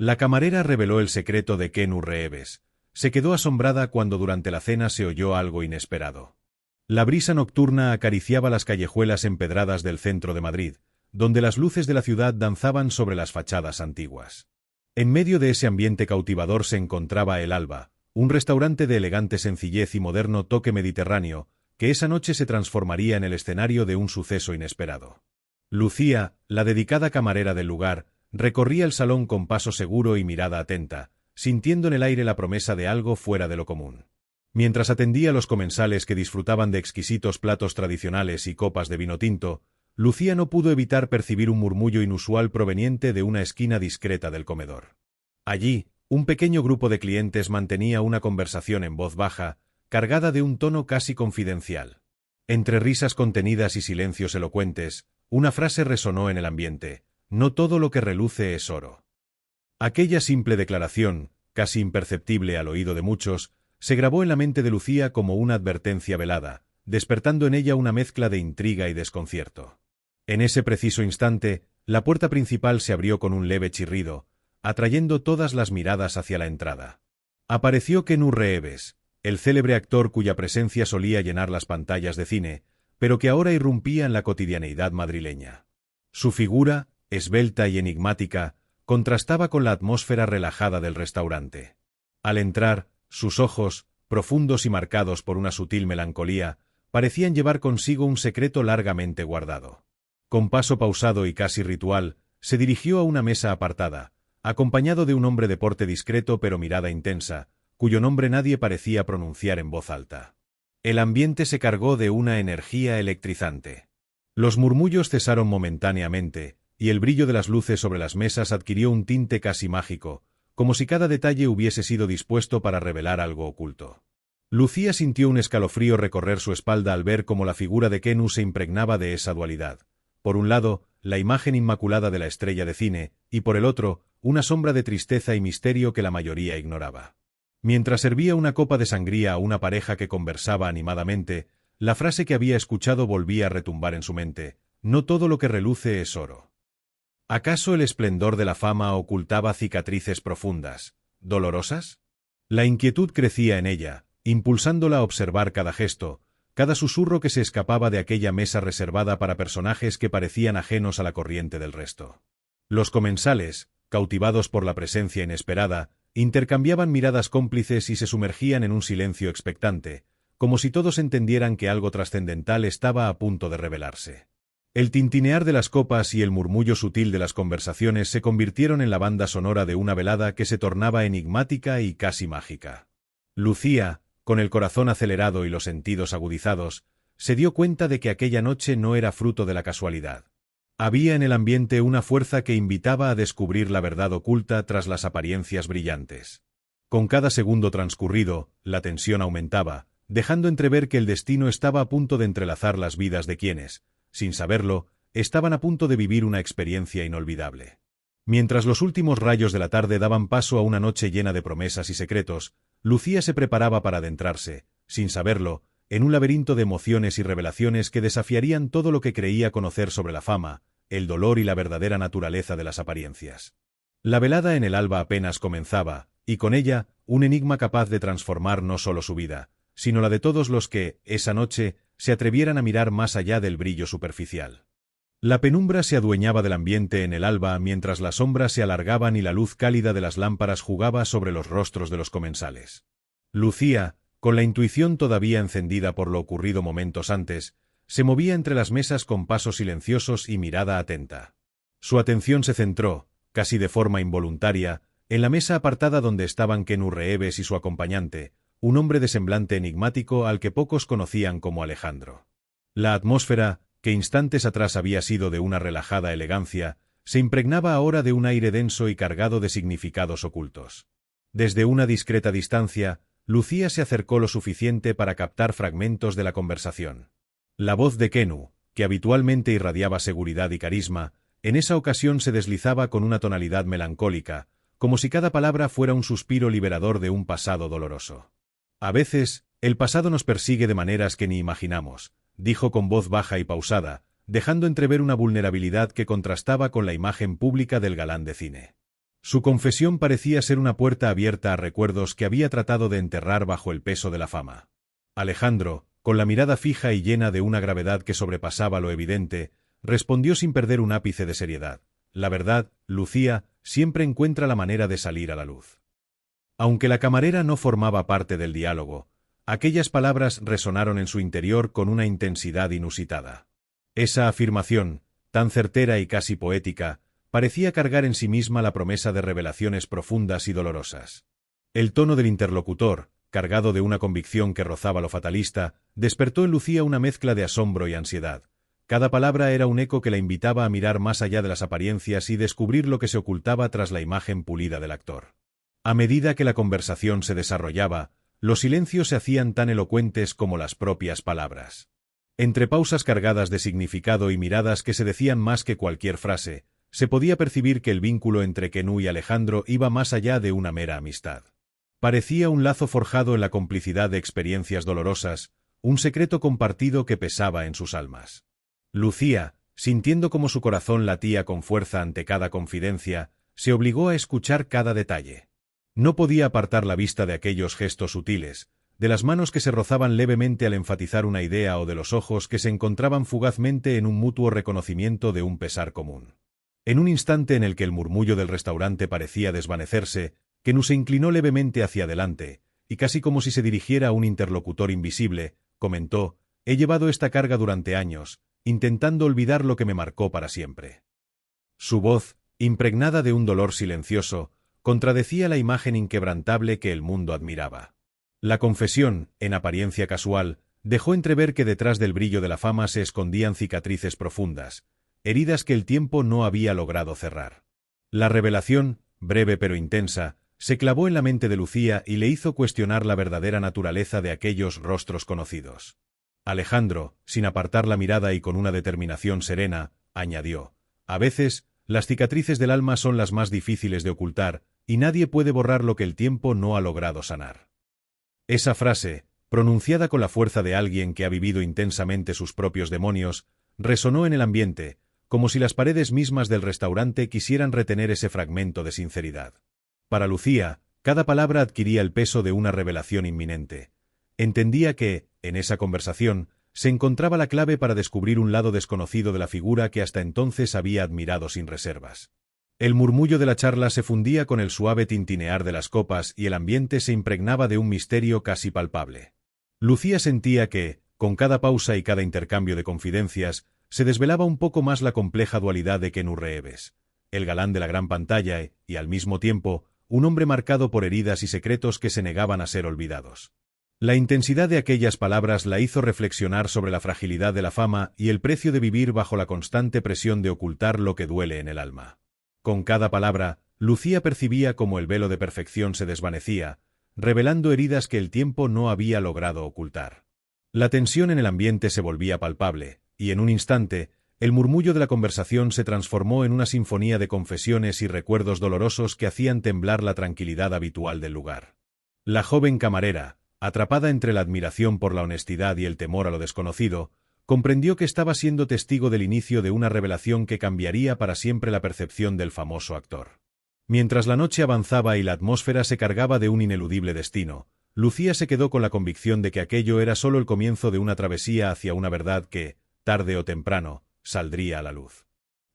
La camarera reveló el secreto de Kennu Reeves. Se quedó asombrada cuando durante la cena se oyó algo inesperado. La brisa nocturna acariciaba las callejuelas empedradas del centro de Madrid, donde las luces de la ciudad danzaban sobre las fachadas antiguas. En medio de ese ambiente cautivador se encontraba El Alba, un restaurante de elegante sencillez y moderno toque mediterráneo, que esa noche se transformaría en el escenario de un suceso inesperado. Lucía, la dedicada camarera del lugar, recorría el salón con paso seguro y mirada atenta, sintiendo en el aire la promesa de algo fuera de lo común. Mientras atendía a los comensales que disfrutaban de exquisitos platos tradicionales y copas de vino tinto, Lucía no pudo evitar percibir un murmullo inusual proveniente de una esquina discreta del comedor. Allí, un pequeño grupo de clientes mantenía una conversación en voz baja, cargada de un tono casi confidencial. Entre risas contenidas y silencios elocuentes, una frase resonó en el ambiente: «No todo lo que reluce es oro». Aquella simple declaración, casi imperceptible al oído de muchos, se grabó en la mente de Lucía como una advertencia velada, despertando en ella una mezcla de intriga y desconcierto. En ese preciso instante, la puerta principal se abrió con un leve chirrido, atrayendo todas las miradas hacia la entrada. Apareció Kennu Reeves, el célebre actor cuya presencia solía llenar las pantallas de cine, pero que ahora irrumpía en la cotidianeidad madrileña. Su figura, esbelta y enigmática, contrastaba con la atmósfera relajada del restaurante. Al entrar, sus ojos, profundos y marcados por una sutil melancolía, parecían llevar consigo un secreto largamente guardado. Con paso pausado y casi ritual, se dirigió a una mesa apartada, acompañado de un hombre de porte discreto pero mirada intensa, cuyo nombre nadie parecía pronunciar en voz alta. El ambiente se cargó de una energía electrizante. Los murmullos cesaron momentáneamente, y el brillo de las luces sobre las mesas adquirió un tinte casi mágico, como si cada detalle hubiese sido dispuesto para revelar algo oculto. Lucía sintió un escalofrío recorrer su espalda al ver cómo la figura de Kennu se impregnaba de esa dualidad. Por un lado, la imagen inmaculada de la estrella de cine, y por el otro, una sombra de tristeza y misterio que la mayoría ignoraba. Mientras servía una copa de sangría a una pareja que conversaba animadamente, la frase que había escuchado volvía a retumbar en su mente: «No todo lo que reluce es oro». ¿Acaso el esplendor de la fama ocultaba cicatrices profundas, dolorosas? La inquietud crecía en ella, impulsándola a observar cada gesto, cada susurro que se escapaba de aquella mesa reservada para personajes que parecían ajenos a la corriente del resto. Los comensales, cautivados por la presencia inesperada, intercambiaban miradas cómplices y se sumergían en un silencio expectante, como si todos entendieran que algo trascendental estaba a punto de revelarse. El tintinear de las copas y el murmullo sutil de las conversaciones se convirtieron en la banda sonora de una velada que se tornaba enigmática y casi mágica. Lucía, con el corazón acelerado y los sentidos agudizados, se dio cuenta de que aquella noche no era fruto de la casualidad. Había en el ambiente una fuerza que invitaba a descubrir la verdad oculta tras las apariencias brillantes. Con cada segundo transcurrido, la tensión aumentaba, dejando entrever que el destino estaba a punto de entrelazar las vidas de quienes, sin saberlo, estaban a punto de vivir una experiencia inolvidable. Mientras los últimos rayos de la tarde daban paso a una noche llena de promesas y secretos, Lucía se preparaba para adentrarse, sin saberlo, en un laberinto de emociones y revelaciones que desafiarían todo lo que creía conocer sobre la fama, el dolor y la verdadera naturaleza de las apariencias. La velada en El Alba apenas comenzaba, y con ella, un enigma capaz de transformar no solo su vida, sino la de todos los que, esa noche, se atrevieran a mirar más allá del brillo superficial. La penumbra se adueñaba del ambiente en El Alba mientras las sombras se alargaban y la luz cálida de las lámparas jugaba sobre los rostros de los comensales. Lucía, con la intuición todavía encendida por lo ocurrido momentos antes, se movía entre las mesas con pasos silenciosos y mirada atenta. Su atención se centró, casi de forma involuntaria, en la mesa apartada donde estaban Kennu Reeves y su acompañante, un hombre de semblante enigmático al que pocos conocían como Alejandro. La atmósfera, que instantes atrás había sido de una relajada elegancia, se impregnaba ahora de un aire denso y cargado de significados ocultos. Desde una discreta distancia, Lucía se acercó lo suficiente para captar fragmentos de la conversación. La voz de Kennu, que habitualmente irradiaba seguridad y carisma, en esa ocasión se deslizaba con una tonalidad melancólica, como si cada palabra fuera un suspiro liberador de un pasado doloroso. A veces, el pasado nos persigue de maneras que ni imaginamos, dijo con voz baja y pausada, dejando entrever una vulnerabilidad que contrastaba con la imagen pública del galán de cine. Su confesión parecía ser una puerta abierta a recuerdos que había tratado de enterrar bajo el peso de la fama. Alejandro, con la mirada fija y llena de una gravedad que sobrepasaba lo evidente, respondió sin perder un ápice de seriedad. La verdad, Lucía, siempre encuentra la manera de salir a la luz. Aunque la camarera no formaba parte del diálogo, aquellas palabras resonaron en su interior con una intensidad inusitada. Esa afirmación, tan certera y casi poética, parecía cargar en sí misma la promesa de revelaciones profundas y dolorosas. El tono del interlocutor, cargado de una convicción que rozaba lo fatalista, despertó en Lucía una mezcla de asombro y ansiedad. Cada palabra era un eco que la invitaba a mirar más allá de las apariencias y descubrir lo que se ocultaba tras la imagen pulida del actor. A medida que la conversación se desarrollaba, los silencios se hacían tan elocuentes como las propias palabras. Entre pausas cargadas de significado y miradas que se decían más que cualquier frase, se podía percibir que el vínculo entre Quenu y Alejandro iba más allá de una mera amistad. Parecía un lazo forjado en la complicidad de experiencias dolorosas, un secreto compartido que pesaba en sus almas. Lucía, sintiendo como su corazón latía con fuerza ante cada confidencia, se obligó a escuchar cada detalle. No podía apartar la vista de aquellos gestos sutiles, de las manos que se rozaban levemente al enfatizar una idea o de los ojos que se encontraban fugazmente en un mutuo reconocimiento de un pesar común. En un instante en el que el murmullo del restaurante parecía desvanecerse, Quenu se inclinó levemente hacia adelante, y casi como si se dirigiera a un interlocutor invisible, comentó: «He llevado esta carga durante años, intentando olvidar lo que me marcó para siempre». Su voz, impregnada de un dolor silencioso, contradecía la imagen inquebrantable que el mundo admiraba. La confesión, en apariencia casual, dejó entrever que detrás del brillo de la fama se escondían cicatrices profundas, heridas que el tiempo no había logrado cerrar. La revelación, breve pero intensa, se clavó en la mente de Lucía y le hizo cuestionar la verdadera naturaleza de aquellos rostros conocidos. Alejandro, sin apartar la mirada y con una determinación serena, añadió: «A veces, las cicatrices del alma son las más difíciles de ocultar, y nadie puede borrar lo que el tiempo no ha logrado sanar». Esa frase, pronunciada con la fuerza de alguien que ha vivido intensamente sus propios demonios, resonó en el ambiente, como si las paredes mismas del restaurante quisieran retener ese fragmento de sinceridad. Para Lucía, cada palabra adquiría el peso de una revelación inminente. Entendía que, en esa conversación, se encontraba la clave para descubrir un lado desconocido de la figura que hasta entonces había admirado sin reservas. El murmullo de la charla se fundía con el suave tintinear de las copas y el ambiente se impregnaba de un misterio casi palpable. Lucía sentía que, con cada pausa y cada intercambio de confidencias, se desvelaba un poco más la compleja dualidad de Quenu Reeves, el galán de la gran pantalla y, al mismo tiempo, un hombre marcado por heridas y secretos que se negaban a ser olvidados. La intensidad de aquellas palabras la hizo reflexionar sobre la fragilidad de la fama y el precio de vivir bajo la constante presión de ocultar lo que duele en el alma. Con cada palabra, Lucía percibía cómo el velo de perfección se desvanecía, revelando heridas que el tiempo no había logrado ocultar. La tensión en el ambiente se volvía palpable, y en un instante, el murmullo de la conversación se transformó en una sinfonía de confesiones y recuerdos dolorosos que hacían temblar la tranquilidad habitual del lugar. La joven camarera, atrapada entre la admiración por la honestidad y el temor a lo desconocido, comprendió que estaba siendo testigo del inicio de una revelación que cambiaría para siempre la percepción del famoso actor. Mientras la noche avanzaba y la atmósfera se cargaba de un ineludible destino, Lucía se quedó con la convicción de que aquello era solo el comienzo de una travesía hacia una verdad que, tarde o temprano, saldría a la luz.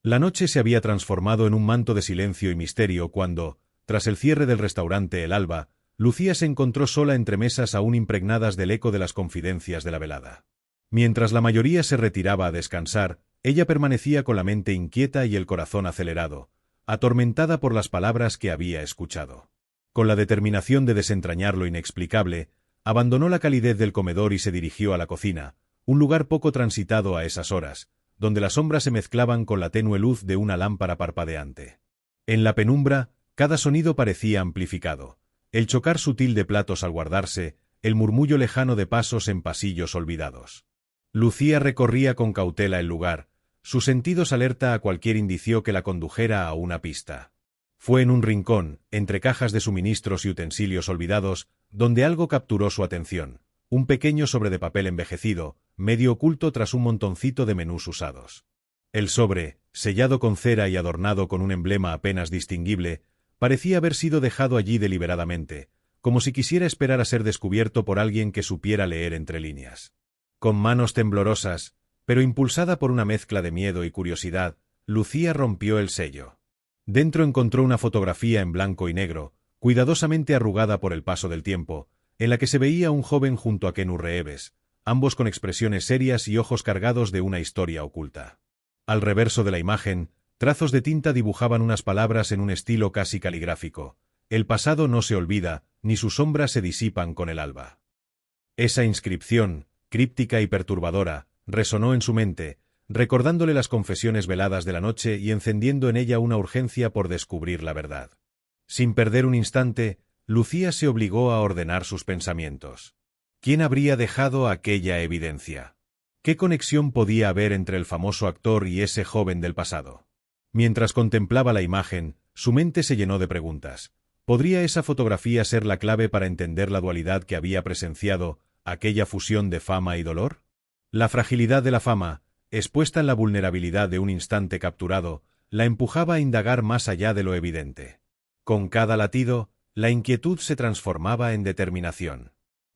La noche se había transformado en un manto de silencio y misterio cuando, tras el cierre del restaurante El Alba, Lucía se encontró sola entre mesas aún impregnadas del eco de las confidencias de la velada. Mientras la mayoría se retiraba a descansar, ella permanecía con la mente inquieta y el corazón acelerado, atormentada por las palabras que había escuchado. Con la determinación de desentrañar lo inexplicable, abandonó la calidez del comedor y se dirigió a la cocina, un lugar poco transitado a esas horas, donde las sombras se mezclaban con la tenue luz de una lámpara parpadeante. En la penumbra, cada sonido parecía amplificado: el chocar sutil de platos al guardarse, el murmullo lejano de pasos en pasillos olvidados. Lucía recorría con cautela el lugar, sus sentidos alerta a cualquier indicio que la condujera a una pista. Fue en un rincón, entre cajas de suministros y utensilios olvidados, donde algo capturó su atención: un pequeño sobre de papel envejecido, medio oculto tras un montoncito de menús usados. El sobre, sellado con cera y adornado con un emblema apenas distinguible, parecía haber sido dejado allí deliberadamente, como si quisiera esperar a ser descubierto por alguien que supiera leer entre líneas. Con manos temblorosas, pero impulsada por una mezcla de miedo y curiosidad, Lucía rompió el sello. Dentro encontró una fotografía en blanco y negro, cuidadosamente arrugada por el paso del tiempo, en la que se veía un joven junto a Kennu Reeves, ambos con expresiones serias y ojos cargados de una historia oculta. Al reverso de la imagen, trazos de tinta dibujaban unas palabras en un estilo casi caligráfico: el pasado no se olvida, ni sus sombras se disipan con el alba. Esa inscripción, críptica y perturbadora, resonó en su mente, recordándole las confesiones veladas de la noche y encendiendo en ella una urgencia por descubrir la verdad. Sin perder un instante, Lucía se obligó a ordenar sus pensamientos. ¿Quién habría dejado aquella evidencia? ¿Qué conexión podía haber entre el famoso actor y ese joven del pasado? Mientras contemplaba la imagen, su mente se llenó de preguntas. ¿Podría esa fotografía ser la clave para entender la dualidad que había presenciado, aquella fusión de fama y dolor? La fragilidad de la fama, expuesta en la vulnerabilidad de un instante capturado, la empujaba a indagar más allá de lo evidente. Con cada latido, la inquietud se transformaba en determinación.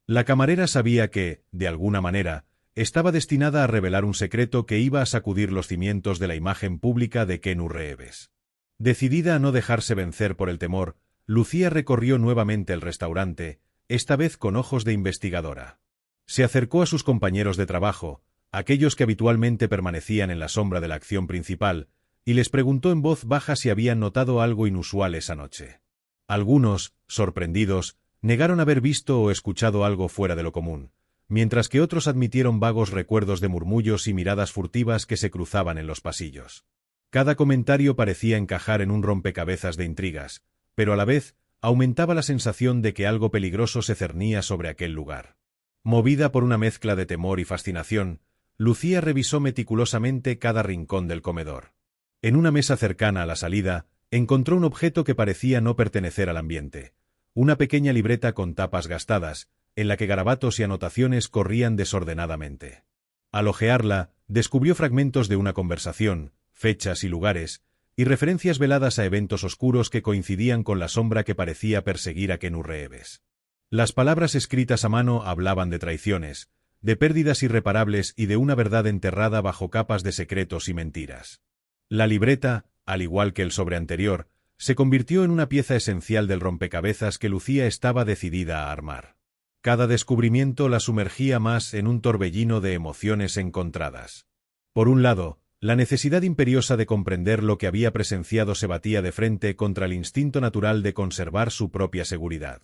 La camarera sabía que, de alguna manera, estaba destinada a revelar un secreto que iba a sacudir los cimientos de la imagen pública de Kennu Reeves. Decidida a no dejarse vencer por el temor, Lucía recorrió nuevamente el restaurante, esta vez con ojos de investigadora. Se acercó a sus compañeros de trabajo, aquellos que habitualmente permanecían en la sombra de la acción principal, y les preguntó en voz baja si habían notado algo inusual esa noche. Algunos, sorprendidos, negaron haber visto o escuchado algo fuera de lo común, mientras que otros admitieron vagos recuerdos de murmullos y miradas furtivas que se cruzaban en los pasillos. Cada comentario parecía encajar en un rompecabezas de intrigas, pero a la vez aumentaba la sensación de que algo peligroso se cernía sobre aquel lugar. Movida por una mezcla de temor y fascinación, Lucía revisó meticulosamente cada rincón del comedor. En una mesa cercana a la salida, encontró un objeto que parecía no pertenecer al ambiente: una pequeña libreta con tapas gastadas, en la que garabatos y anotaciones corrían desordenadamente. Al hojearla, descubrió fragmentos de una conversación, fechas y lugares, y referencias veladas a eventos oscuros que coincidían con la sombra que parecía perseguir a Kennu Reeves. Las palabras escritas a mano hablaban de traiciones, de pérdidas irreparables y de una verdad enterrada bajo capas de secretos y mentiras. La libreta, al igual que el sobre anterior, se convirtió en una pieza esencial del rompecabezas que Lucía estaba decidida a armar. Cada descubrimiento la sumergía más en un torbellino de emociones encontradas. Por un lado, la necesidad imperiosa de comprender lo que había presenciado se batía de frente contra el instinto natural de conservar su propia seguridad.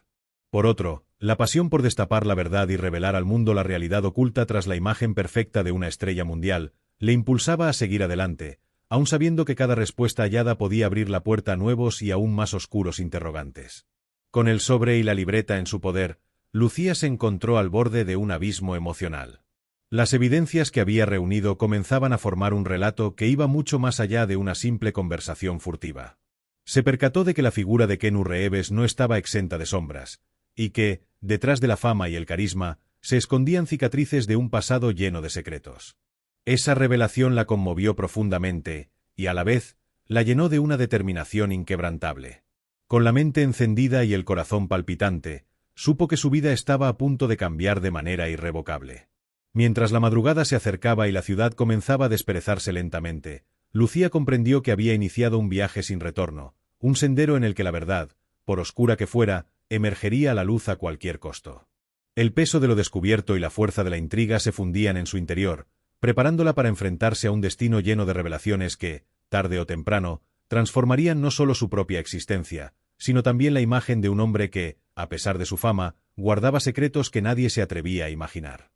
Por otro, la pasión por destapar la verdad y revelar al mundo la realidad oculta tras la imagen perfecta de una estrella mundial, le impulsaba a seguir adelante, aun sabiendo que cada respuesta hallada podía abrir la puerta a nuevos y aún más oscuros interrogantes. Con el sobre y la libreta en su poder, Lucía se encontró al borde de un abismo emocional. Las evidencias que había reunido comenzaban a formar un relato que iba mucho más allá de una simple conversación furtiva. Se percató de que la figura de Kennu Reeves no estaba exenta de sombras, y que, detrás de la fama y el carisma, se escondían cicatrices de un pasado lleno de secretos. Esa revelación la conmovió profundamente, y a la vez, la llenó de una determinación inquebrantable. Con la mente encendida y el corazón palpitante, supo que su vida estaba a punto de cambiar de manera irrevocable. Mientras la madrugada se acercaba y la ciudad comenzaba a desperezarse lentamente, Lucía comprendió que había iniciado un viaje sin retorno, un sendero en el que la verdad, por oscura que fuera, emergería a la luz a cualquier costo. El peso de lo descubierto y la fuerza de la intriga se fundían en su interior, preparándola para enfrentarse a un destino lleno de revelaciones que, tarde o temprano, transformarían no solo su propia existencia, sino también la imagen de un hombre que, a pesar de su fama, guardaba secretos que nadie se atrevía a imaginar.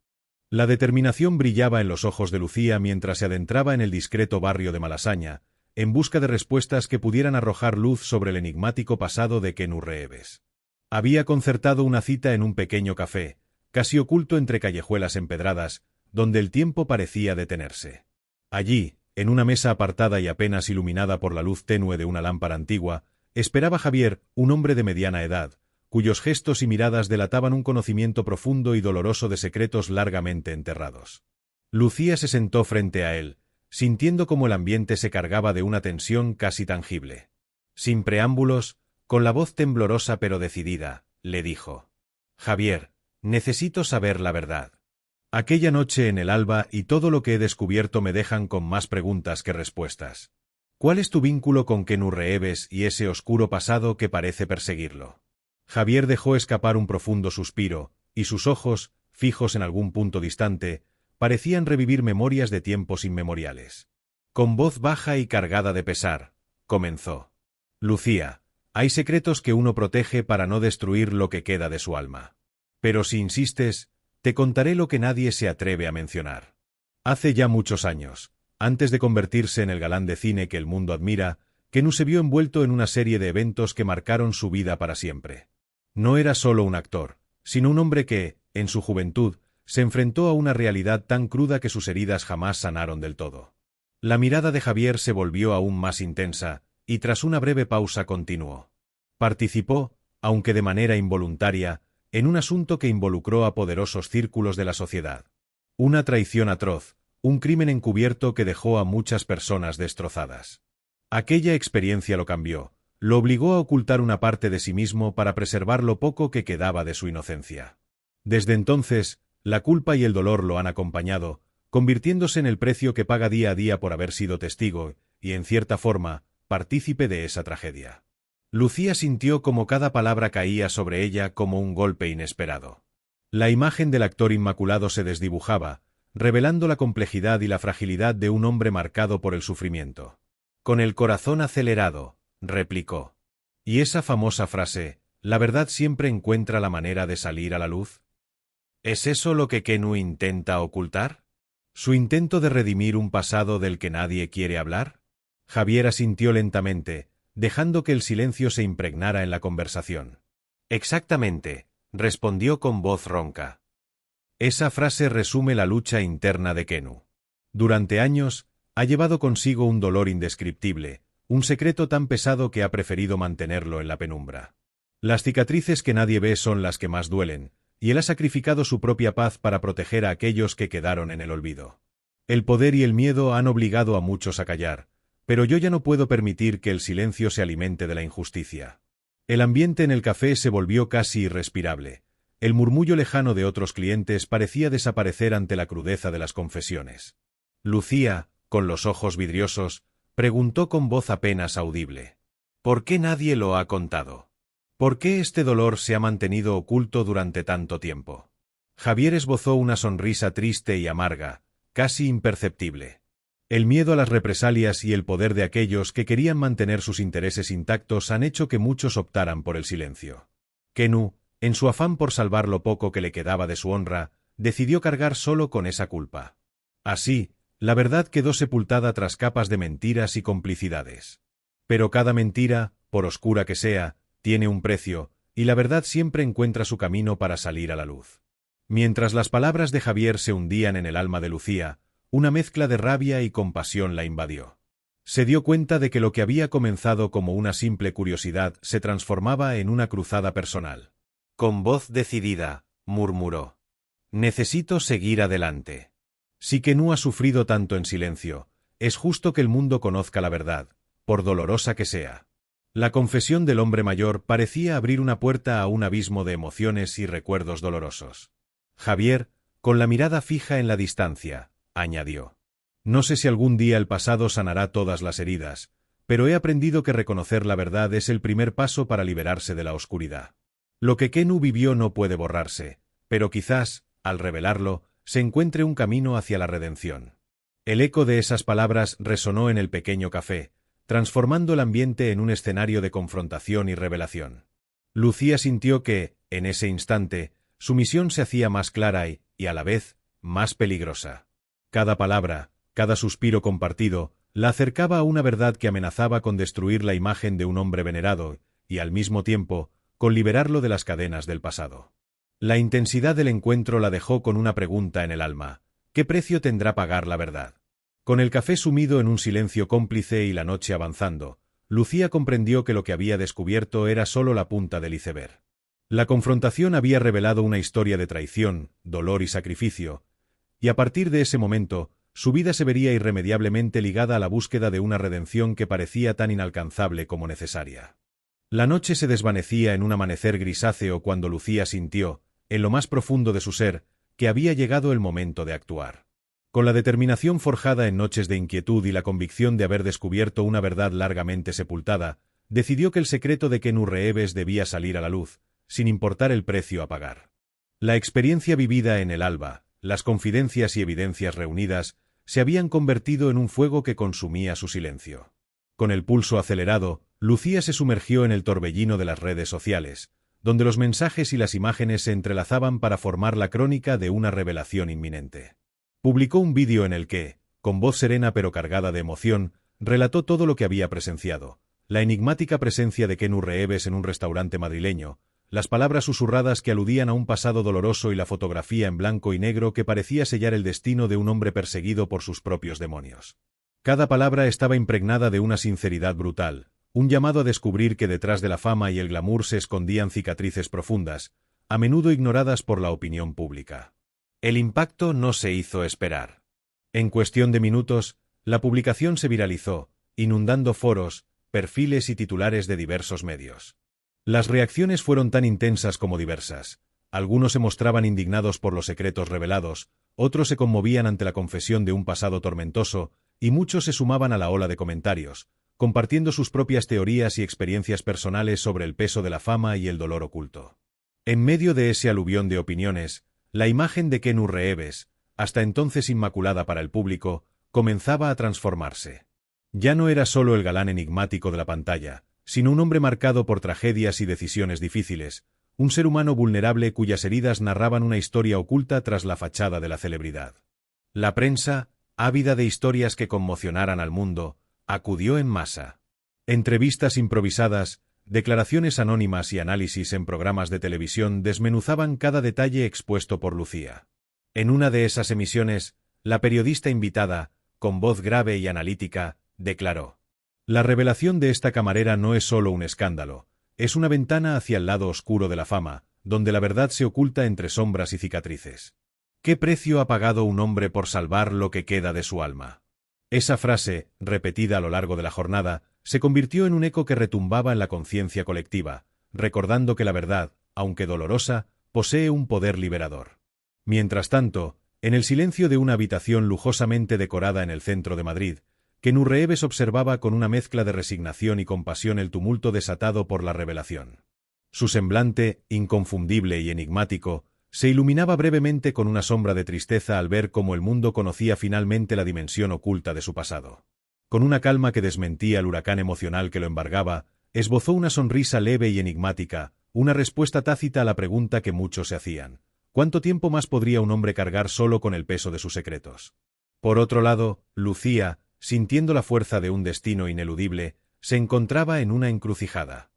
La determinación brillaba en los ojos de Lucía mientras se adentraba en el discreto barrio de Malasaña, en busca de respuestas que pudieran arrojar luz sobre el enigmático pasado de Kennu Reeves. Había concertado una cita en un pequeño café, casi oculto entre callejuelas empedradas, donde el tiempo parecía detenerse. Allí, en una mesa apartada y apenas iluminada por la luz tenue de una lámpara antigua, esperaba Javier, un hombre de mediana edad, cuyos gestos y miradas delataban un conocimiento profundo y doloroso de secretos largamente enterrados. Lucía se sentó frente a él, sintiendo cómo el ambiente se cargaba de una tensión casi tangible. Sin preámbulos, Con la voz temblorosa pero decidida, le dijo: Javier, necesito saber la verdad. Aquella noche en el alba y todo lo que he descubierto me dejan con más preguntas que respuestas. ¿Cuál es tu vínculo con Kennu Reeves y ese oscuro pasado que parece perseguirlo? Javier dejó escapar un profundo suspiro, y sus ojos, fijos en algún punto distante, parecían revivir memorias de tiempos inmemoriales. Con voz baja y cargada de pesar, comenzó: Lucía, hay secretos que uno protege para no destruir lo que queda de su alma. Pero si insistes, te contaré lo que nadie se atreve a mencionar. Hace ya muchos años, antes de convertirse en el galán de cine que el mundo admira, Kennu se vio envuelto en una serie de eventos que marcaron su vida para siempre. No era solo un actor, sino un hombre que, en su juventud, se enfrentó a una realidad tan cruda que sus heridas jamás sanaron del todo. La mirada de Javier se volvió aún más intensa, y tras una breve pausa continuó. Participó, aunque de manera involuntaria, en un asunto que involucró a poderosos círculos de la sociedad. Una traición atroz, un crimen encubierto que dejó a muchas personas destrozadas. Aquella experiencia lo cambió, lo obligó a ocultar una parte de sí mismo para preservar lo poco que quedaba de su inocencia. Desde entonces, la culpa y el dolor lo han acompañado, convirtiéndose en el precio que paga día a día por haber sido testigo, y en cierta forma, partícipe de esa tragedia. Lucía sintió como cada palabra caía sobre ella como un golpe inesperado. La imagen del actor inmaculado se desdibujaba, revelando la complejidad y la fragilidad de un hombre marcado por el sufrimiento. Con el corazón acelerado, replicó: ¿Y esa famosa frase, la verdad siempre encuentra la manera de salir a la luz? ¿Es eso lo que Kennu intenta ocultar? ¿Su intento de redimir un pasado del que nadie quiere hablar? Javier asintió lentamente, dejando que el silencio se impregnara en la conversación. Exactamente, respondió con voz ronca. Esa frase resume la lucha interna de Kennu. Durante años, ha llevado consigo un dolor indescriptible, un secreto tan pesado que ha preferido mantenerlo en la penumbra. Las cicatrices que nadie ve son las que más duelen, y él ha sacrificado su propia paz para proteger a aquellos que quedaron en el olvido. El poder y el miedo han obligado a muchos a callar, pero yo ya no puedo permitir que el silencio se alimente de la injusticia. El ambiente en el café se volvió casi irrespirable. El murmullo lejano de otros clientes parecía desaparecer ante la crudeza de las confesiones. Lucía, con los ojos vidriosos, preguntó con voz apenas audible: ¿Por qué nadie lo ha contado? ¿Por qué este dolor se ha mantenido oculto durante tanto tiempo? Javier esbozó una sonrisa triste y amarga, casi imperceptible. El miedo a las represalias y el poder de aquellos que querían mantener sus intereses intactos han hecho que muchos optaran por el silencio. Kennu, en su afán por salvar lo poco que le quedaba de su honra, decidió cargar solo con esa culpa. Así, la verdad quedó sepultada tras capas de mentiras y complicidades. Pero cada mentira, por oscura que sea, tiene un precio, y la verdad siempre encuentra su camino para salir a la luz. Mientras las palabras de Javier se hundían en el alma de Lucía, una mezcla de rabia y compasión la invadió. Se dio cuenta de que lo que había comenzado como una simple curiosidad se transformaba en una cruzada personal. Con voz decidida, murmuró: Necesito seguir adelante. Si Kennu ha sufrido tanto en silencio, es justo que el mundo conozca la verdad, por dolorosa que sea. La confesión del hombre mayor parecía abrir una puerta a un abismo de emociones y recuerdos dolorosos. Javier, con la mirada fija en la distancia, añadió: No sé si algún día el pasado sanará todas las heridas, pero he aprendido que reconocer la verdad es el primer paso para liberarse de la oscuridad. Lo que Kennu vivió no puede borrarse, pero quizás, al revelarlo, se encuentre un camino hacia la redención. El eco de esas palabras resonó en el pequeño café, transformando el ambiente en un escenario de confrontación y revelación. Lucía sintió que, en ese instante, su misión se hacía más clara y, a la vez, más peligrosa. Cada palabra, cada suspiro compartido, la acercaba a una verdad que amenazaba con destruir la imagen de un hombre venerado, y al mismo tiempo, con liberarlo de las cadenas del pasado. La intensidad del encuentro la dejó con una pregunta en el alma: ¿qué precio tendrá pagar la verdad? Con el café sumido en un silencio cómplice y la noche avanzando, Lucía comprendió que lo que había descubierto era solo la punta del iceberg. La confrontación había revelado una historia de traición, dolor y sacrificio, y a partir de ese momento, su vida se vería irremediablemente ligada a la búsqueda de una redención que parecía tan inalcanzable como necesaria. La noche se desvanecía en un amanecer grisáceo cuando Lucía sintió, en lo más profundo de su ser, que había llegado el momento de actuar. Con la determinación forjada en noches de inquietud y la convicción de haber descubierto una verdad largamente sepultada, decidió que el secreto de Kennu Reeves debía salir a la luz, sin importar el precio a pagar. La experiencia vivida en el alba, las confidencias y evidencias reunidas, se habían convertido en un fuego que consumía su silencio. Con el pulso acelerado, Lucía se sumergió en el torbellino de las redes sociales, donde los mensajes y las imágenes se entrelazaban para formar la crónica de una revelación inminente. Publicó un vídeo en el que, con voz serena pero cargada de emoción, relató todo lo que había presenciado: la enigmática presencia de Kennu Reeves en un restaurante madrileño, las palabras susurradas que aludían a un pasado doloroso y la fotografía en blanco y negro que parecía sellar el destino de un hombre perseguido por sus propios demonios. Cada palabra estaba impregnada de una sinceridad brutal, un llamado a descubrir que detrás de la fama y el glamour se escondían cicatrices profundas, a menudo ignoradas por la opinión pública. El impacto no se hizo esperar. En cuestión de minutos, la publicación se viralizó, inundando foros, perfiles y titulares de diversos medios. Las reacciones fueron tan intensas como diversas. Algunos se mostraban indignados por los secretos revelados, otros se conmovían ante la confesión de un pasado tormentoso, y muchos se sumaban a la ola de comentarios, compartiendo sus propias teorías y experiencias personales sobre el peso de la fama y el dolor oculto. En medio de ese aluvión de opiniones, la imagen de Kennu Reeves, hasta entonces inmaculada para el público, comenzaba a transformarse. Ya no era solo el galán enigmático de la pantalla, sino un hombre marcado por tragedias y decisiones difíciles, un ser humano vulnerable cuyas heridas narraban una historia oculta tras la fachada de la celebridad. La prensa, ávida de historias que conmocionaran al mundo, acudió en masa. Entrevistas improvisadas, declaraciones anónimas y análisis en programas de televisión desmenuzaban cada detalle expuesto por Lucía. En una de esas emisiones, la periodista invitada, con voz grave y analítica, declaró: «La revelación de esta camarera no es solo un escándalo, es una ventana hacia el lado oscuro de la fama, donde la verdad se oculta entre sombras y cicatrices. ¿Qué precio ha pagado un hombre por salvar lo que queda de su alma?». Esa frase, repetida a lo largo de la jornada, se convirtió en un eco que retumbaba en la conciencia colectiva, recordando que la verdad, aunque dolorosa, posee un poder liberador. Mientras tanto, en el silencio de una habitación lujosamente decorada en el centro de Madrid, Kennu Reeves observaba con una mezcla de resignación y compasión el tumulto desatado por la revelación. Su semblante, inconfundible y enigmático, se iluminaba brevemente con una sombra de tristeza al ver cómo el mundo conocía finalmente la dimensión oculta de su pasado. Con una calma que desmentía el huracán emocional que lo embargaba, esbozó una sonrisa leve y enigmática, una respuesta tácita a la pregunta que muchos se hacían: ¿cuánto tiempo más podría un hombre cargar solo con el peso de sus secretos? Por otro lado, Lucía, sintiendo la fuerza de un destino ineludible, se encontraba en una encrucijada.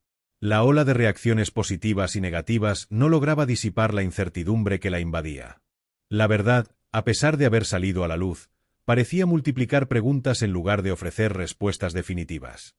La ola de reacciones positivas y negativas no lograba disipar la incertidumbre que la invadía. La verdad, a pesar de haber salido a la luz, parecía multiplicar preguntas en lugar de ofrecer respuestas definitivas.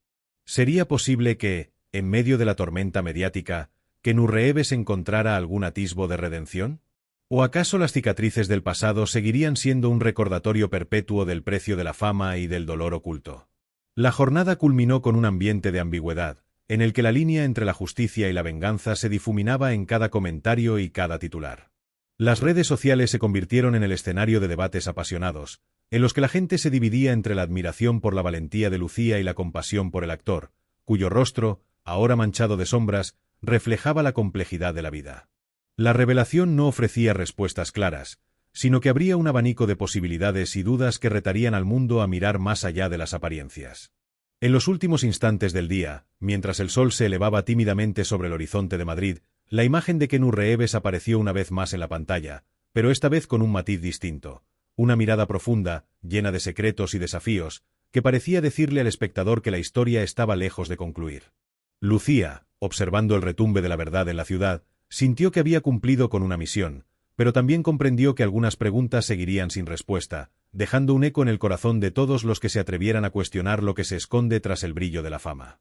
¿Sería posible que, en medio de la tormenta mediática, Kennu Reeves encontrara algún atisbo de redención? ¿O acaso las cicatrices del pasado seguirían siendo un recordatorio perpetuo del precio de la fama y del dolor oculto? La jornada culminó con un ambiente de ambigüedad, en el que la línea entre la justicia y la venganza se difuminaba en cada comentario y cada titular. Las redes sociales se convirtieron en el escenario de debates apasionados, en los que la gente se dividía entre la admiración por la valentía de Lucía y la compasión por el actor, cuyo rostro, ahora manchado de sombras, reflejaba la complejidad de la vida. La revelación no ofrecía respuestas claras, sino que abría un abanico de posibilidades y dudas que retarían al mundo a mirar más allá de las apariencias. En los últimos instantes del día, mientras el sol se elevaba tímidamente sobre el horizonte de Madrid, la imagen de Kennu Reeves apareció una vez más en la pantalla, pero esta vez con un matiz distinto, una mirada profunda, llena de secretos y desafíos, que parecía decirle al espectador que la historia estaba lejos de concluir. Lucía, observando el retumbe de la verdad en la ciudad, sintió que había cumplido con una misión, pero también comprendió que algunas preguntas seguirían sin respuesta, dejando un eco en el corazón de todos los que se atrevieran a cuestionar lo que se esconde tras el brillo de la fama.